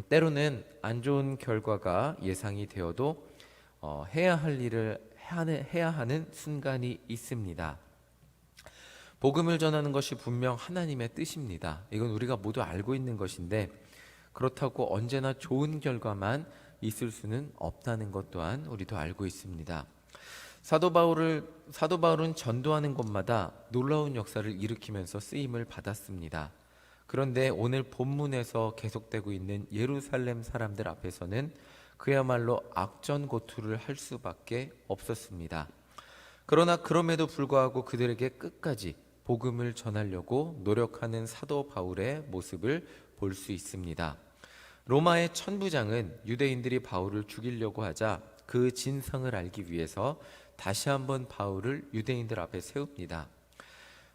때로는 안 좋은 결과가 예상이 되어도 해야 할 일을 해야 하는 순간이 있습니다. 복음을 전하는 것이 분명 하나님의 뜻입니다. 이건 우리가 모두 알고 있는 것인데 그렇다고 언제나 좋은 결과만 있을 수는 없다는 것 또한 우리도 알고 있습니다. 사도 바울은 전도하는 곳마다 놀라운 역사를 일으키면서 쓰임을 받았습니다. 그런데 오늘 본문에서 계속되고 있는 예루살렘 사람들 앞에서는 그야말로 악전고투를 할 수밖에 없었습니다. 그러나 그럼에도 불구하고 그들에게 끝까지 복음을 전하려고 노력하는 사도 바울의 모습을 볼 수 있습니다. 로마의 천부장은 유대인들이 바울을 죽이려고 하자 그 진상을 알기 위해서 다시 한번 바울을 유대인들 앞에 세웁니다.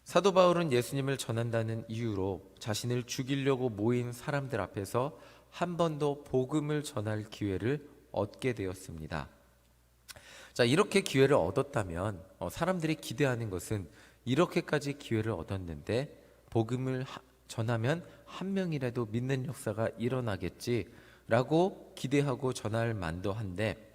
사도 바울은 예수님을 전한다는 이유로 자신을 죽이려고 모인 사람들 앞에서 한 번 더 복음을 전할 기회를 얻게 되었습니다. 자, 이렇게 기회를 얻었다면 사람들이 기대하는 것은 이렇게까지 기회를 얻었는데 복음을 전하면 한 명이라도 믿는 역사가 일어나겠지라고 기대하고 전할 만도 한데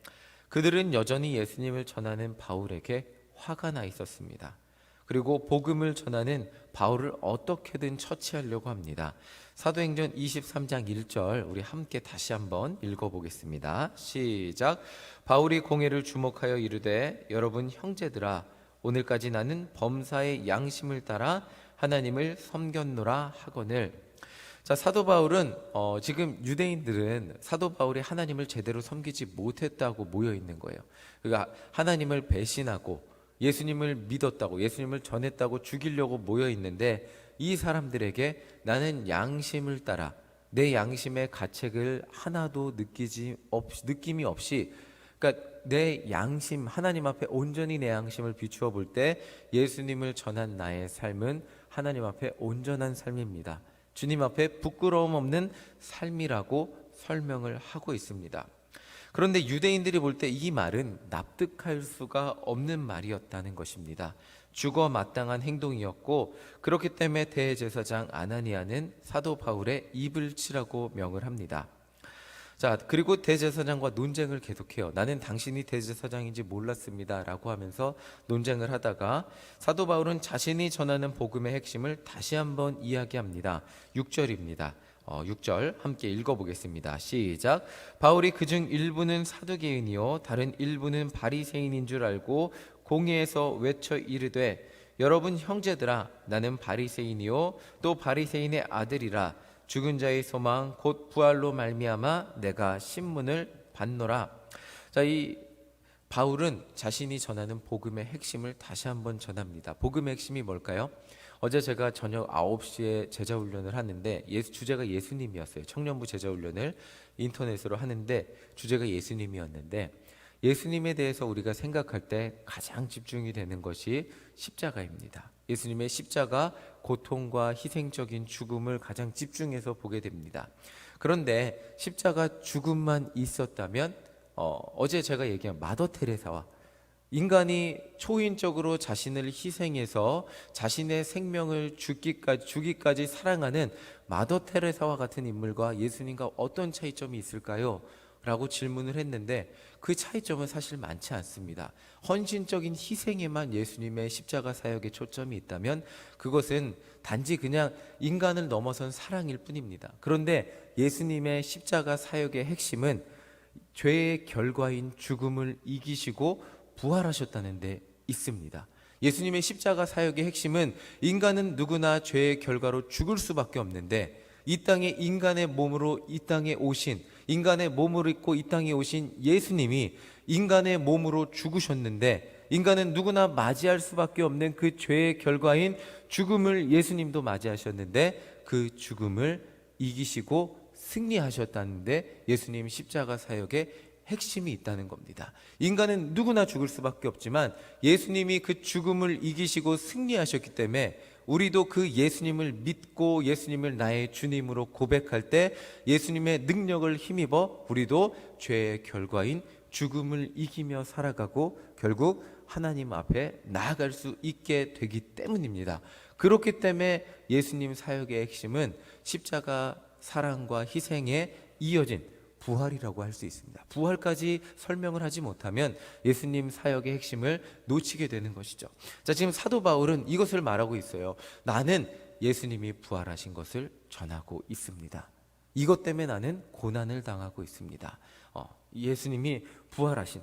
그들은 여전히 예수님을 전하는 바울에게 화가 나 있었습니다. 그리고 복음을 전하는 바울을 어떻게든 처치하려고 합니다. 사도행전 23장 1절 우리 함께 다시 한번 읽어보겠습니다. 시작. 바울이 공회를 주목하여 이르되 여러분 형제들아 오늘까지 나는 범사의 양심을 따라 하나님을 섬겼노라 하거늘. 자, 사도 바울은 지금 유대인들은 사도 바울이 하나님을 제대로 섬기지 못했다고 모여 있는 거예요. 그러니까 하나님을 배신하고 예수님을 믿었다고 예수님을 전했다고 죽이려고 모여 있는데 이 사람들에게 나는 양심을 따라 내 양심의 가책을 하나도 느낌이 없이 그러니까 내 양심 하나님 앞에 온전히 내 양심을 비추어 볼 때 예수님을 전한 나의 삶은 하나님 앞에 온전한 삶입니다. 주님 앞에 부끄러움 없는 삶이라고 설명을 하고 있습니다. 그런데 유대인들이 볼 때 이 말은 납득할 수가 없는 말이었다는 것입니다. 죽어 마땅한 행동이었고 그렇기 때문에 대제사장 아나니아는 사도 바울의 입을 치라고 명을 합니다. 자, 그리고 대제사장과 논쟁을 계속해요. 나는 당신이 대제사장인지 몰랐습니다 라고 하면서 논쟁을 하다가 사도 바울은 자신이 전하는 복음의 핵심을 다시 한번 이야기합니다. 6절입니다. 6절 함께 읽어보겠습니다. 시작. 바울이 그중 일부는 사두개인이요 다른 일부는 바리새인인 줄 알고 공회에서 외쳐 이르되 여러분 형제들아 나는 바리새인이요 또 바리새인의 아들이라 죽은 자의 소망 곧 부활로 말미암아 내가 신문을 받노라. 자, 이 바울은 자신이 전하는 복음의 핵심을 다시 한번 전합니다. 복음의 핵심이 뭘까요? 어제 제가 저녁 9시에 제자훈련을 하는데 주제가 예수님이었어요. 청년부 제자훈련을 인터넷으로 하는데 주제가 예수님이었는데 예수님에 대해서 우리가 생각할 때 가장 집중이 되는 것이 십자가입니다. 예수님의 십자가 고통과 희생적인 죽음을 가장 집중해서 보게 됩니다. 그런데 십자가 죽음만 있었다면 어제 제가 얘기한 마더 테레사와 인간이 초인적으로 자신을 희생해서 자신의 생명을 주기까지 사랑하는 마더 테레사와 같은 인물과 예수님과 어떤 차이점이 있을까요? 라고 질문을 했는데 그 차이점은 사실 많지 않습니다. 헌신적인 희생에만 예수님의 십자가 사역에 초점이 있다면 그것은 단지 그냥 인간을 넘어선 사랑일 뿐입니다. 그런데 예수님의 십자가 사역의 핵심은 죄의 결과인 죽음을 이기시고 부활하셨다는 데 있습니다. 예수님의 십자가 사역의 핵심은 인간은 누구나 죄의 결과로 죽을 수밖에 없는데 이 땅에 인간의 몸으로 이 땅에 오신 인간의 몸을 입고 이 땅에 오신 예수님이 인간의 몸으로 죽으셨는데 인간은 누구나 맞이할 수밖에 없는 그 죄의 결과인 죽음을 예수님도 맞이하셨는데 그 죽음을 이기시고 승리하셨다는데 예수님 십자가 사역의 핵심이 있다는 겁니다. 인간은 누구나 죽을 수밖에 없지만 예수님이 그 죽음을 이기시고 승리하셨기 때문에 우리도 그 예수님을 믿고 예수님을 나의 주님으로 고백할 때 예수님의 능력을 힘입어 우리도 죄의 결과인 죽음을 이기며 살아가고 결국 하나님 앞에 나아갈 수 있게 되기 때문입니다. 그렇기 때문에 예수님 사역의 핵심은 십자가 사랑과 희생에 이어진 부활이라고 할 수 있습니다. 부활까지 설명을 하지 못하면 예수님 사역의 핵심을 놓치게 되는 것이죠. 자, 지금 사도 바울은 이것을 말하고 있어요. 나는 예수님이 부활하신 것을 전하고 있습니다. 이것 때문에 나는 고난을 당하고 있습니다. 예수님이 부활하신,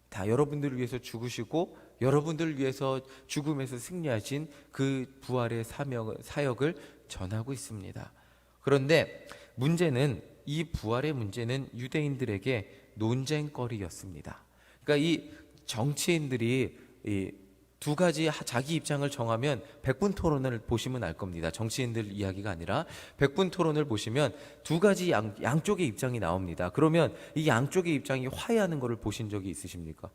다 여러분들을 위해서 죽으시고 여러분들을 위해서 죽음에서 승리하신 그 부활의 사역을 전하고 있습니다. 그런데 문제는, 이 부활의 문제는 유대인들에게 논쟁거리였습니다. 그러니까 이 정치인들이 이 두 가지 자기 입장을 정하면 백분 토론을 보시면 알 겁니다. 정치인들 이야기가 아니라 백분 토론을 보시면 두 가지 양쪽의 입장이 나옵니다. 그러면 이 양쪽의 입장이 화해하는 것을 보신 적이 있으십니까?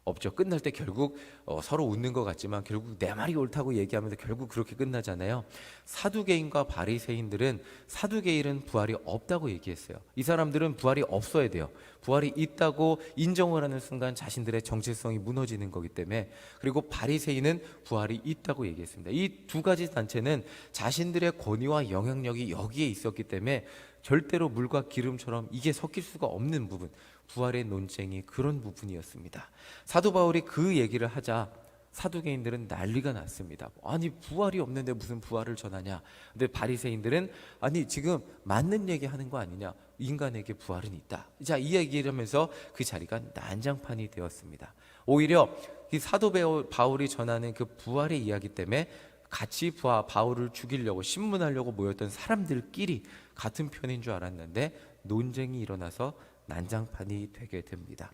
없죠. 끝날 때 결국 서로 웃는 것 같지만 결국 내 말이 옳다고 얘기하면서 결국 그렇게 끝나잖아요. 사두개인과 바리새인들은, 사두개인은 부활이 없다고 얘기했어요. 이 사람들은 부활이 없어야 돼요. 부활이 있다고 인정을 하는 순간 자신들의 정체성이 무너지는 거기 때문에. 그리고 바리새인은 부활이 있다고 얘기했습니다. 이 두 가지 단체는 자신들의 권위와 영향력이 여기에 있었기 때문에 절대로 물과 기름처럼 이게 섞일 수가 없는 부분, 부활의 논쟁이 그런 부분이었습니다. 사도 바울이 그 얘기를 하자 사두개인들은 난리가 났습니다. 아니, 부활이 없는데 무슨 부활을 전하냐. 근데 바리새인들은 아니, 지금 맞는 얘기 하는 거 아니냐, 인간에게 부활은 있다. 자, 이 얘기를 하면서 그 자리가 난장판이 되었습니다. 오히려 이 사도 바울이 전하는 그 부활의 이야기 때문에 같이 바울을 죽이려고 신문하려고 모였던 사람들끼리 같은 편인 줄 알았는데 논쟁이 일어나서 난장판이 되게 됩니다.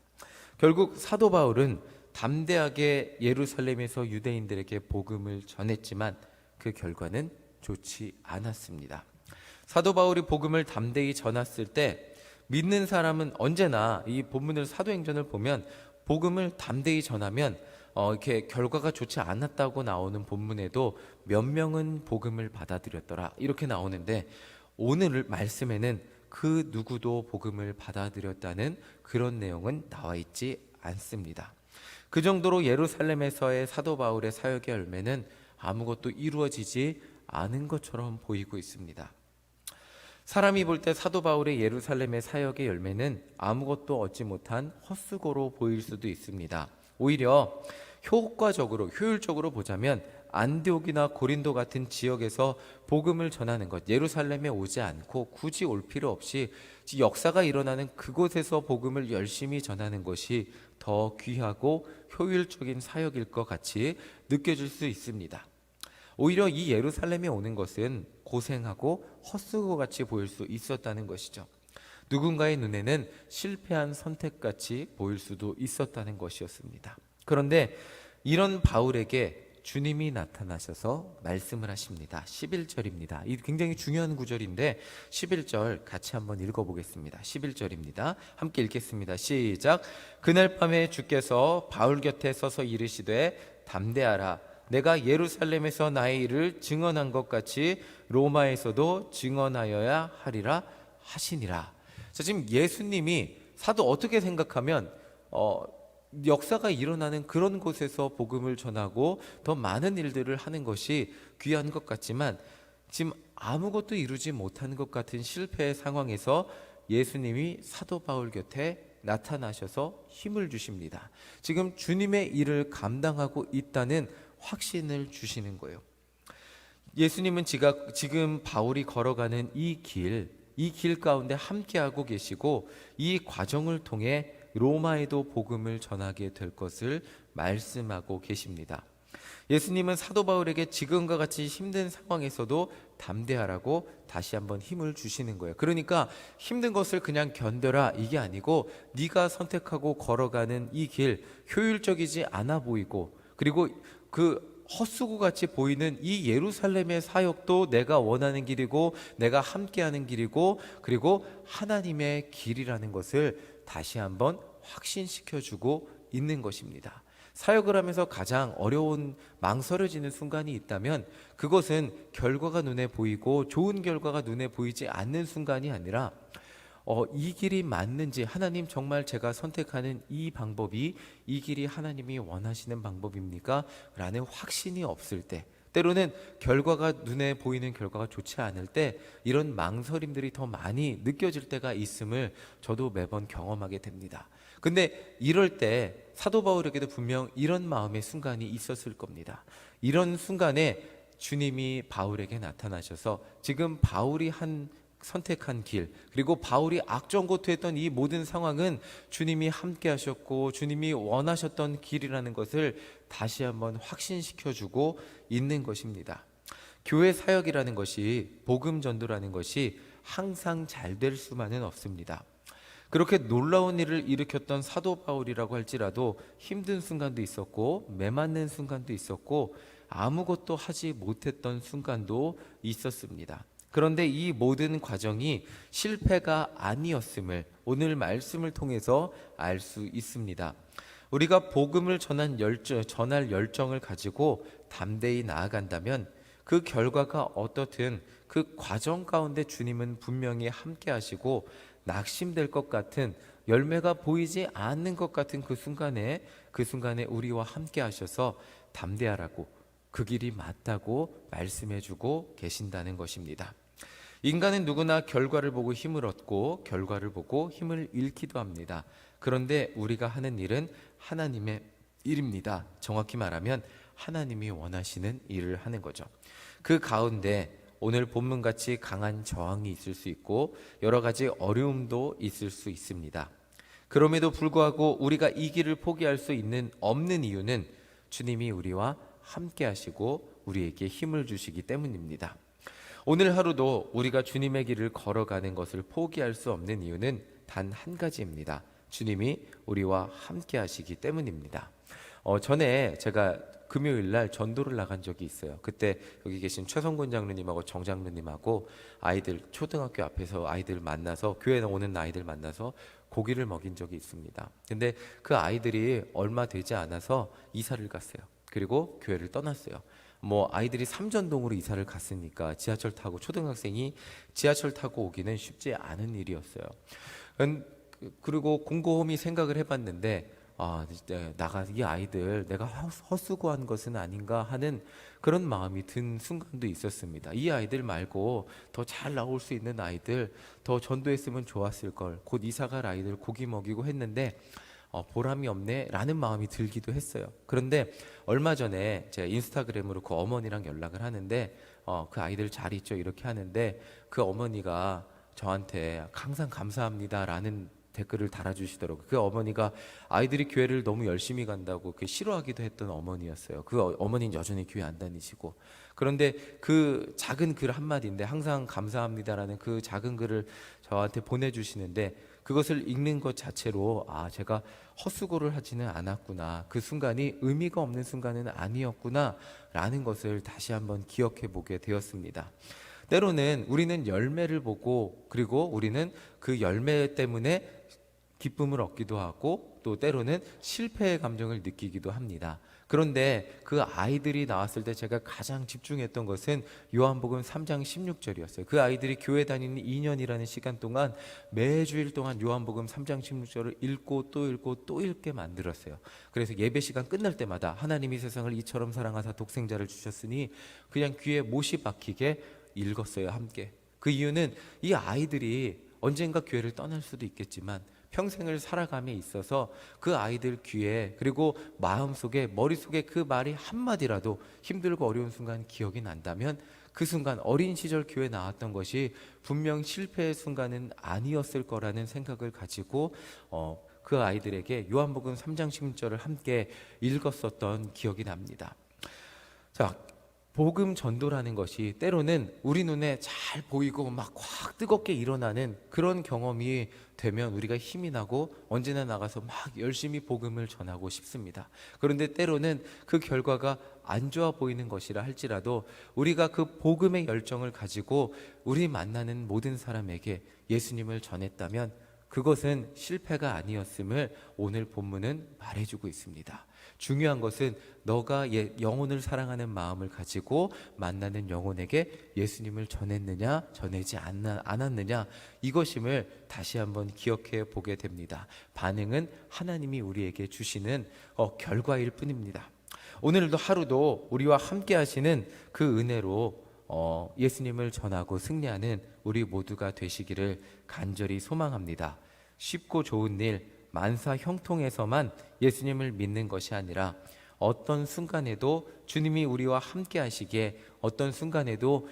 결국 사도 바울은 담대하게 예루살렘에서 유대인들에게 복음을 전했지만 그 결과는 좋지 않았습니다. 사도 바울이 복음을 담대히 전했을 때 믿는 사람은 언제나, 이 본문을 사도행전을 보면 복음을 담대히 전하면 이렇게 결과가 좋지 않았다고 나오는 본문에도 몇 명은 복음을 받아들였더라 이렇게 나오는데, 오늘 말씀에는 그 누구도 복음을 받아들였다는 그런 내용은 나와 있지 않습니다. 그 정도로 예루살렘에서의 사도 바울의 사역의 열매는 아무것도 이루어지지 않은 것처럼 보이고 있습니다. 사람이 볼 때 사도 바울의 예루살렘의 사역의 열매는 아무것도 얻지 못한 헛수고로 보일 수도 있습니다. 오히려 효율적으로 보자면 안디옥이나 고린도 같은 지역에서 복음을 전하는 것, 예루살렘에 오지 않고 굳이 올 필요 없이 역사가 일어나는 그곳에서 복음을 열심히 전하는 것이 더 귀하고 효율적인 사역일 것 같이 느껴질 수 있습니다. 오히려 이 예루살렘에 오는 것은 고생하고 헛수고같이 보일 수 있었다는 것이죠. 누군가의 눈에는 실패한 선택같이 보일 수도 있었다는 것이었습니다. 그런데 이런 바울에게 주님이 나타나셔서 말씀을 하십니다. 11절입니다. 이 굉장히 중요한 구절인데 11절 같이 한번 읽어보겠습니다. 11절입니다. 함께 읽겠습니다. 시작. 그날 밤에 주께서 바울 곁에 서서 이르시되 담대하라. 내가 예루살렘에서 나의 일을 증언한 것 같이 로마에서도 증언하여야 하리라 하시니라. 자, 지금 예수님이 사도 어떻게 생각하면 역사가 일어나는 그런 곳에서 복음을 전하고 더 많은 일들을 하는 것이 귀한 것 같지만 지금 아무것도 이루지 못한 것 같은 실패의 상황에서 예수님이 사도 바울 곁에 나타나셔서 힘을 주십니다. 지금 주님의 일을 감당하고 있다는 확신을 주시는 거예요. 예수님은 지금 바울이 걸어가는 이 길 가운데 함께하고 계시고 이 과정을 통해 로마에도 복음을 전하게 될 것을 말씀하고 계십니다. 예수님은 사도 바울에게 지금과 같이 힘든 상황에서도 담대하라고 다시 한번 힘을 주시는 거예요. 그러니까 힘든 것을 그냥 견뎌라 이게 아니고 네가 선택하고 걸어가는 이 길 효율적이지 않아 보이고 그리고 그 헛수고같이 보이는 이 예루살렘의 사역도 내가 원하는 길이고 내가 함께하는 길이고 그리고 하나님의 길이라는 것을 다시 한번 확신시켜주고 있는 것입니다. 사역을 하면서 가장 어려운 망설여지는 순간이 있다면 그것은 결과가 눈에 보이고 좋은 결과가 눈에 보이지 않는 순간이 아니라 이 길이 맞는지, 하나님 정말 제가 선택하는 이 방법이 이 길이 하나님이 원하시는 방법입니까? 라는 확신이 없을 때, 때로는 결과가 눈에 보이는 결과가 좋지 않을 때 이런 망설임들이 더 많이 느껴질 때가 있음을 저도 매번 경험하게 됩니다. 근데 이럴 때 사도 바울에게도 분명 이런 마음의 순간이 있었을 겁니다. 이런 순간에 주님이 바울에게 나타나셔서 지금 바울이 선택한 길, 그리고 바울이 악정고투했던 이 모든 상황은 주님이 함께 하셨고 주님이 원하셨던 길이라는 것을 다시 한번 확신시켜주고 있는 것입니다. 교회 사역이라는 것이, 복음 전도라는 것이 항상 잘 될 수만은 없습니다. 그렇게 놀라운 일을 일으켰던 사도 바울이라고 할지라도 힘든 순간도 있었고 메맞는 순간도 있었고 아무것도 하지 못했던 순간도 있었습니다. 그런데 이 모든 과정이 실패가 아니었음을 오늘 말씀을 통해서 알 수 있습니다. 우리가 복음을 전할 열정을 가지고 담대히 나아간다면 그 결과가 어떻든 그 과정 가운데 주님은 분명히 함께 하시고 낙심될 것 같은, 열매가 보이지 않는 것 같은 그 순간에 우리와 함께 하셔서 담대하라고, 그 길이 맞다고 말씀해주고 계신다는 것입니다. 인간은 누구나 결과를 보고 힘을 얻고 결과를 보고 힘을 잃기도 합니다. 그런데 우리가 하는 일은 하나님의 일입니다. 정확히 말하면 하나님이 원하시는 일을 하는 거죠. 그 가운데 오늘 본문같이 강한 저항이 있을 수 있고 여러 가지 어려움도 있을 수 있습니다. 그럼에도 불구하고 우리가 이 길을 포기할 수 없는 이유는 주님이 우리와 함께 하시고 우리에게 힘을 주시기 때문입니다. 오늘 하루도 우리가 주님의 길을 걸어가는 것을 포기할 수 없는 이유는 단 한 가지입니다. 주님이 우리와 함께 하시기 때문입니다. 전에 제가 금요일 날 전도를 나간 적이 있어요. 그때 여기 계신 최성곤 장로님하고 정 장로님하고 아이들, 초등학교 앞에서 아이들 만나서, 교회에 오는 아이들 만나서 고기를 먹인 적이 있습니다. 근데 그 아이들이 얼마 되지 않아서 이사를 갔어요. 그리고 교회를 떠났어요. 아이들이 삼전동으로 이사를 갔으니까 지하철 타고, 초등학생이 지하철 타고 오기는 쉽지 않은 일이었어요. 그리고 곰곰이 생각을 해봤는데 이 아이들 내가 헛수고한 것은 아닌가 하는 그런 마음이 든 순간도 있었습니다. 이 아이들 말고 더 잘 나올 수 있는 아이들, 더 전도했으면 좋았을 걸, 곧 이사갈 아이들 고기 먹이고 했는데 보람이 없네 라는 마음이 들기도 했어요. 그런데 얼마 전에 제가 인스타그램으로 그 어머니랑 연락을 하는데 그 아이들 잘 있죠 이렇게 하는데, 그 어머니가 저한테 항상 감사합니다 라는 댓글을 달아주시더라고요. 그 어머니가 아이들이 교회를 너무 열심히 간다고 싫어하기도 했던 어머니였어요. 그 어머니는 여전히 교회 안 다니시고, 그런데 그 작은 글 한마디인데 항상 감사합니다라는 그 작은 글을 저한테 보내주시는데, 그것을 읽는 것 자체로 제가 헛수고를 하지는 않았구나, 그 순간이 의미가 없는 순간은 아니었구나 라는 것을 다시 한번 기억해 보게 되었습니다. 때로는 우리는 열매를 보고, 그리고 우리는 그 열매 때문에 기쁨을 얻기도 하고 또 때로는 실패의 감정을 느끼기도 합니다. 그런데 그 아이들이 나왔을 때 제가 가장 집중했던 것은 요한복음 3장 16절이었어요. 그 아이들이 교회 다니는 2년이라는 시간 동안 매주일 동안 요한복음 3장 16절을 읽고 또 읽고 또 읽게 만들었어요. 그래서 예배 시간 끝날 때마다 하나님이 세상을 이처럼 사랑하사 독생자를 주셨으니 그냥 귀에 못이 박히게 읽었어요, 함께. 그 이유는 이 아이들이 언젠가 교회를 떠날 수도 있겠지만 평생을 살아감에 있어서 그 아이들 귀에, 그리고 마음속에, 머릿속에 그 말이 한마디라도 힘들고 어려운 순간 기억이 난다면 그 순간, 어린 시절 교회 나왔던 것이 분명 실패의 순간은 아니었을 거라는 생각을 가지고 그 아이들에게 요한복음 3장 16절을 함께 읽었었던 기억이 납니다. 자, 복음 전도라는 것이 때로는 우리 눈에 잘 보이고 막 확 뜨겁게 일어나는 그런 경험이 되면 우리가 힘이 나고 언제나 나가서 막 열심히 복음을 전하고 싶습니다. 그런데 때로는 그 결과가 안 좋아 보이는 것이라 할지라도 우리가 그 복음의 열정을 가지고 우리 만나는 모든 사람에게 예수님을 전했다면 그것은 실패가 아니었음을 오늘 본문은 말해주고 있습니다. 중요한 것은 너가 영혼을 사랑하는 마음을 가지고 만나는 영혼에게 예수님을 전했느냐 전하지 않았느냐, 이것임을 다시 한번 기억해 보게 됩니다. 반응은 하나님이 우리에게 주시는 결과일 뿐입니다. 오늘도 하루도 우리와 함께 하시는 그 은혜로 예수님을 전하고 승리하는 우리 모두가 되시기를 간절히 소망합니다. 쉽고 좋은 일, 만사 형통에서만 예수님을 믿는 것이 아니라 어떤 순간에도 주님이 우리와 함께 하시기에 어떤 순간에도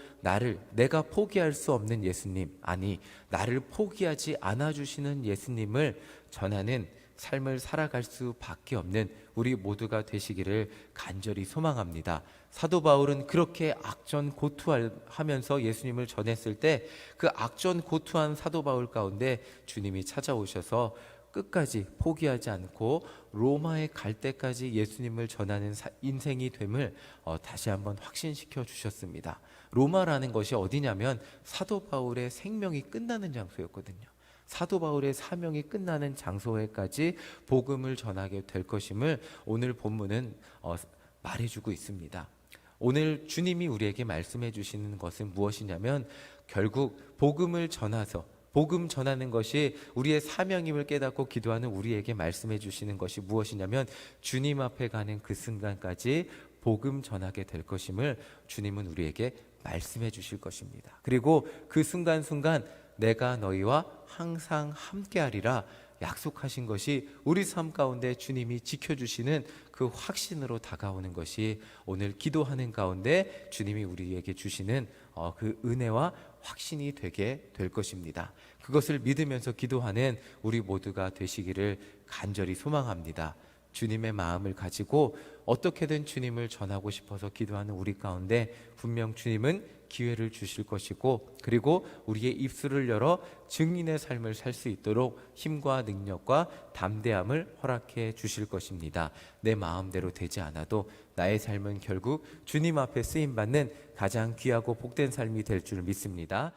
내가 포기할 수 없는 예수님, 아니 나를 포기하지 않아 주시는 예수님을 전하는 삶을 살아갈 수밖에 없는 우리 모두가 되시기를 간절히 소망합니다. 사도 바울은 그렇게 악전고투하면서 예수님을 전했을 때 그 악전고투한 사도 바울 가운데 주님이 찾아오셔서 끝까지 포기하지 않고 로마에 갈 때까지 예수님을 전하는 인생이 됨을 다시 한번 확신시켜 주셨습니다. 로마라는 것이 어디냐면 사도 바울의 생명이 끝나는 장소였거든요. 사도 바울의 사명이 끝나는 장소에까지 복음을 전하게 될 것임을 오늘 본문은 말해주고 있습니다. 오늘 주님이 우리에게 말씀해 주시는 것은 무엇이냐면 결국 복음을 전하서 복음 전하는 것이 우리의 사명임을 깨닫고 기도하는 우리에게 말씀해 주시는 것이 무엇이냐면 주님 앞에 가는 그 순간까지 복음 전하게 될 것임을 주님은 우리에게 말씀해 주실 것입니다. 그리고 그 순간순간 내가 너희와 항상 함께하리라 약속하신 것이 우리 삶 가운데 주님이 지켜주시는 그 확신으로 다가오는 것이 오늘 기도하는 가운데 주님이 우리에게 주시는 그 은혜와 확신이 되게 될 것입니다. 그것을 믿으면서 기도하는 우리 모두가 되시기를 간절히 소망합니다. 주님의 마음을 가지고 어떻게든 주님을 전하고 싶어서 기도하는 우리 가운데 분명 주님은 기회를 주실 것이고 그리고 우리의 입술을 열어 증인의 삶을 살 수 있도록 힘과 능력과 담대함을 허락해 주실 것입니다. 내 마음대로 되지 않아도 나의 삶은 결국 주님 앞에 쓰임받는 가장 귀하고 복된 삶이 될 줄 믿습니다.